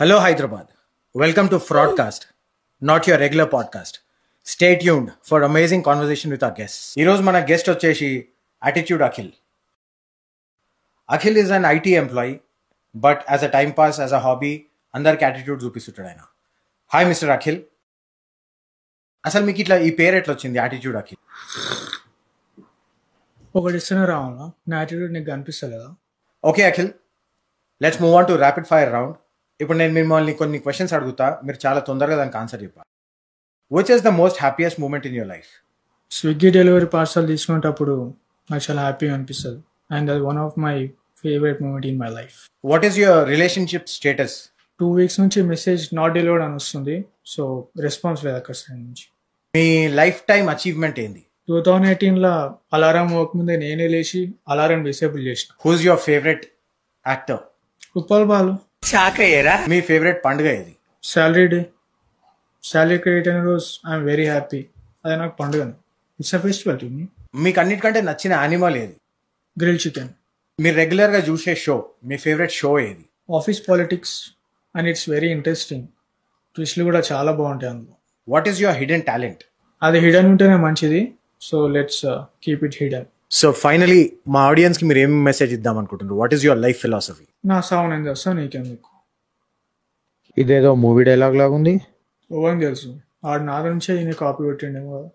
Hello, Hyderabad. Welcome to Fraudcast, not your regular podcast. Stay tuned for amazing conversation with our guests. ఈరోజు మన guest వచ్చేసి Attitude Akhil. Akhil is an IT employee, but as a time pass, as a hobby, అందరికి attitude చూపిస్తుంటాడు ఆయన. Hi mister Akhil. అసలు మీకు ఇట్లా ఈ పేరు ఎట్లా వచ్చింది యాటిట్యూడ్ అఖిల్? ఒకటి ఇస్తూనే రావాలా, నా యాటిట్యూడ్ నీకు కనిపిస్తలేదా? Okay Akhil, let's move on to rapid fire round. ఇప్పుడు నేను మిమ్మల్ని కొన్ని క్వశ్చన్స్ అడుగుతా, మీరు చాలా తొందరగా దానికి ఆన్సర్ చెప్పాలి. Which is the most happiest moment in your life? Swiggy delivery parcel తీసుకునేటప్పుడు నాకు చాలా హ్యాపీగా అనిపిస్తుంది, అండ్ అది one of my favourite moment in my life. What is your relationship status? 2 weeks నుంచి మెసేజ్ నాట్ డెలివర్డ్ అని వస్తుంది, సో రెస్పాన్స్ లేదు అక్కడ సైడ్ నుంచి. మీ లైఫ్ టైం అచీవ్మెంట్ ఏంది? 2018లో అలారం ముందే నేనే లేచి అలారం డిసేబుల్ చేసిన. Who's your favourite actor? Uppal Balu. మీ ఫేవరెట్ పండుగ ఏది? Salary day. శాలరీ క్రెడిట్ అయిన రోజు ఐఎమ్ వెరీ హ్యాపీ. అది నాకు పండుగ, it's a festival to me. మీకు అన్నిటికంటే నచ్చిన యానిమల్ ఏది? Grill chicken. మీరు రెగ్యులర్ గా చూసే షో, మీ ఫేవరెట్ షో ఏది? Office politics, and it's very interesting. ట్విస్ట్లు కూడా చాలా బాగుంటాయి అందులో. What is your hidden talent? అది హిడెన్ ఉంటేనే మంచిది, so let's keep it hidden. So finally మా ఆడియన్స్ కి మీరు ఏం మెసేజ్ ఇద్దాం అనుకుంటున్నారు? What is your life philosophy? నా సావు నేను చేస్తా, నీకెందుకు. ఇదేదో మూవీ డైలాగ్ లాగా ఉంది. ఓవని తెలుసు, ఆడు నా నుంచే ఈయన కాపీ కొట్టిండేమో కదా.